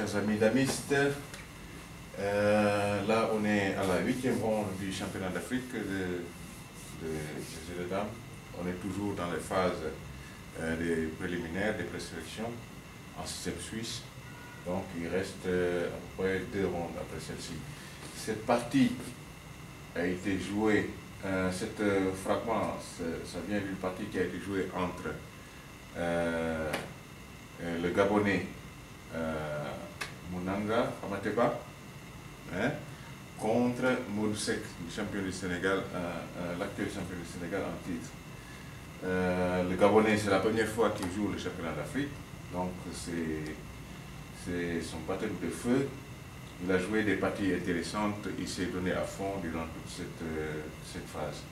chers amis damistes, là on est à la 8e ronde du championnat d'Afrique de jeux de dames. On est toujours dans les phases des préliminaires, des présélections en système suisse. Donc il reste à peu près 2 rondes après celle-ci. Cette partie a été jouée, cet fragment, ça vient d'une partie qui a été jouée entre le Gabonais Mounanga Amateba contre Modusek, le champion du Sénégal, l'actuel champion du Sénégal en titre. Le Gabonais, c'est la première fois qu'il joue le championnat d'Afrique, donc c'est son baptême de feu. Il a joué des parties intéressantes, il s'est donné à fond durant toute cette phase.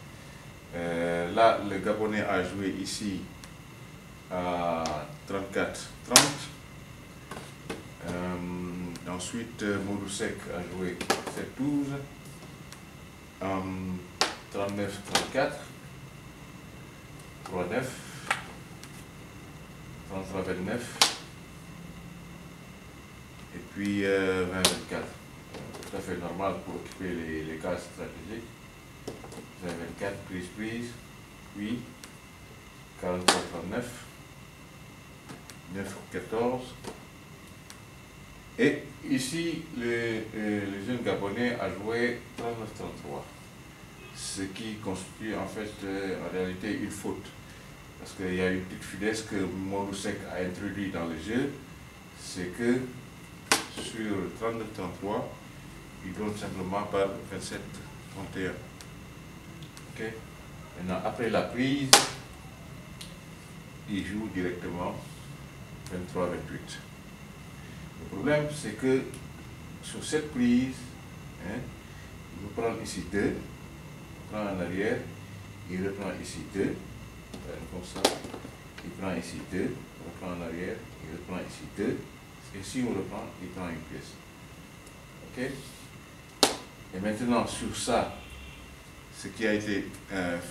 Là, le Gabonais a joué ici à 34-30. Ensuite, Modusek a joué 7-12, 39-34, 3-9, 33-29, et puis 20-24. Tout à fait normal pour occuper les cases stratégiques. 20-24, prise, puis 43-39, 9-14. Et ici, le jeune Gabonais a joué 39-33, ce qui constitue en fait en réalité une faute. Parce qu'il y a une petite finesse que Modusek a introduit dans le jeu, c'est que sur 39-33, il donne simplement par 27-31. Okay. Maintenant, après la prise, il joue directement 23-28. Le problème, c'est que sur cette prise, il va prendre ici 2, il prend en arrière, il reprend ici 2, comme ça, il prend ici 2, il reprend en arrière, il reprend ici 2, et si on reprend, il prend une pièce. Ok? Et maintenant, sur ça, ce qui a été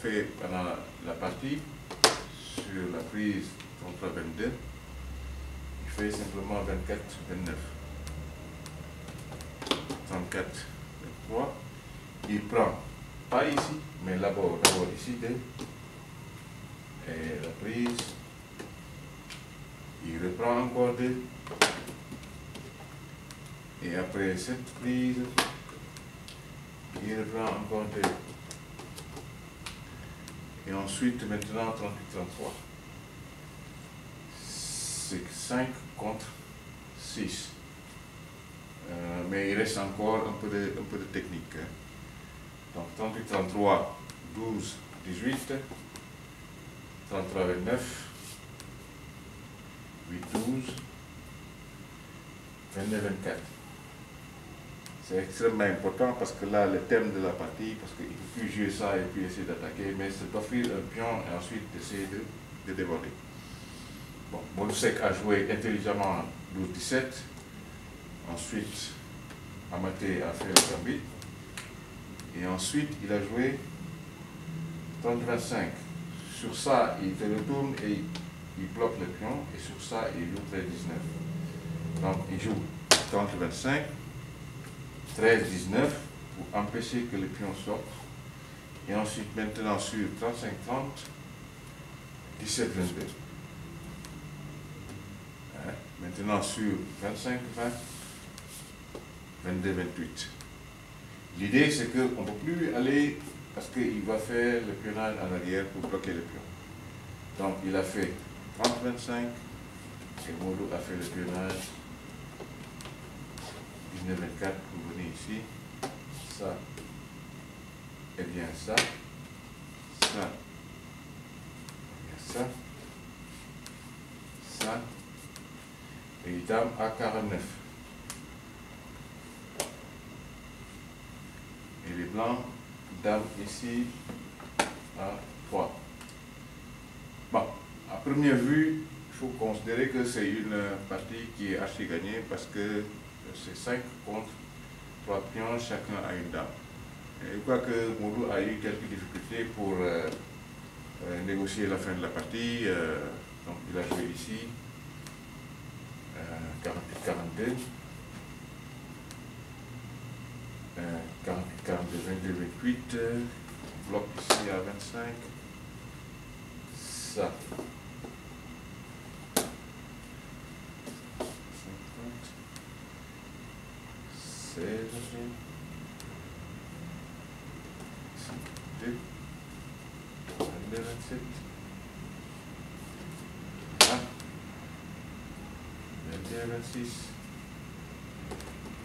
fait pendant la partie, sur la prise 33-22, il fait simplement 24-29. 34-23. Il prend, pas ici, mais d'abord ici 2. Et la prise, il reprend encore 2. Et après cette prise, il reprend encore 2. Et ensuite, maintenant, 38-33. C'est 5 contre 6. Mais il reste encore un peu de technique. Donc 38-33, 12-18, 33-29, 8-12, 22-24. C'est extrêmement important parce que là, le thème de la partie, parce qu'il ne peut plus jouer ça et puis essayer d'attaquer, mais c'est d'offrir un pion et ensuite d'essayer de déborder. Bon, Modusek a joué intelligemment 12-17. Ensuite, Amaté a fait le gambit. Et ensuite, il a joué 30-25. Sur ça, il te retourne et il bloque le pion. Et sur ça, il joue 13-19. Donc, il joue 30-25, 13-19 pour empêcher que le pion sorte. Et ensuite, maintenant, sur 35-30, 17-22. Maintenant sur 25-20, 22-28. L'idée c'est qu'on ne peut plus aller parce qu'il va faire le pionnage en arrière pour bloquer le pion. Donc il a fait 30-25 et Modo a fait le pionnage 19-24 pour venir ici. Ça et bien ça. Ça et bien ça. Ça. Et dame à 49. Et les blancs, dame ici à 3. Bon, à première vue, il faut considérer que c'est une partie qui est archi gagnée parce que c'est 5 contre 3 pions, chacun a une dame. Et je crois que Modou a eu quelques difficultés pour négocier la fin de la partie. Donc il a joué ici. 48-42, 48, 42, 22, 28, bloc ici à 25, ça. 50, 16, ici 2, 22, 27, 20, 21, 26,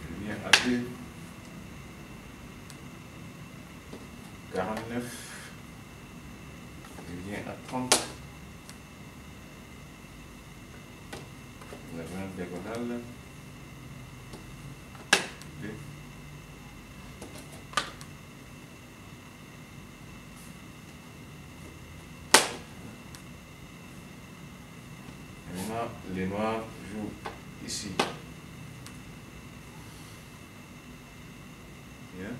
je viens à 2, 49, je viens à 30, la grande diagonale, 2, et maintenant les noirs jouent ici. Bien.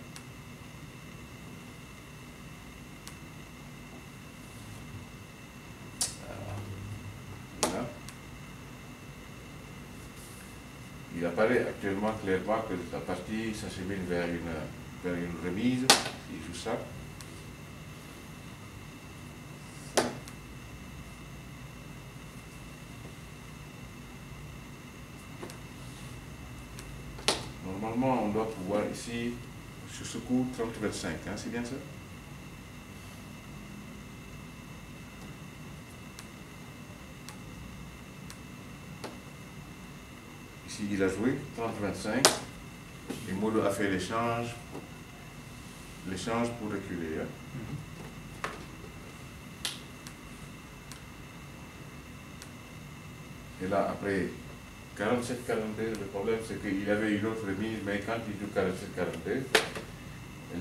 Là. Il apparaît actuellement clairement que la partie s'achemine vers une remise. Il joue ça. Normalement, on doit pouvoir ici, sur ce coup, 30-25, hein, c'est bien ça? Ici, il a joué 30-25, et Modo a fait l'échange pour reculer. Hein. Et là, après 47-42, le problème c'est qu'il avait une autre remise, mais quand il joue 47-42,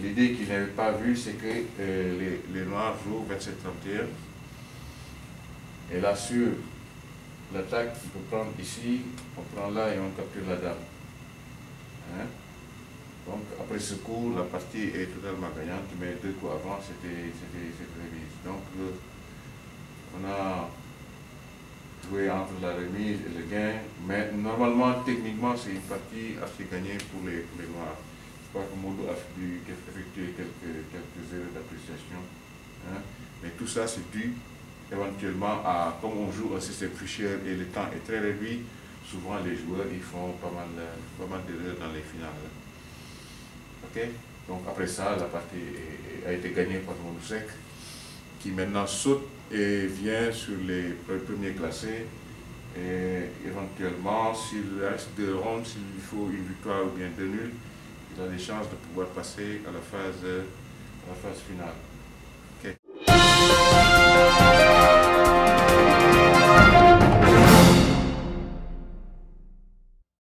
l'idée qu'il n'avait pas vue, c'est que les noirs jouent 27-31. Et là, sur l'attaque, il peut prendre ici, on prend là et on capture la dame. Hein? Donc, après ce coup, la partie est totalement gagnante, mais 2 coups avant, c'était cette remise. Donc, on a joué entre la remise et le gain, mais normalement, techniquement, c'est une partie assez gagnée pour les noirs. Je crois que Modo a dû effectuer quelques erreurs d'appréciation. Hein? Mais tout ça, c'est dû éventuellement à, comme on joue un système Fischer et le temps est très réduit, souvent les joueurs ils font pas mal d'erreurs dans les finales. Ok? Donc après ça, la partie a été gagnée par Mondusek, qui maintenant saute et vient sur les premiers classés. Et éventuellement, s'il reste 2 rondes, s'il faut une victoire ou bien 2 nuls, il a des chances de pouvoir passer à la phase finale.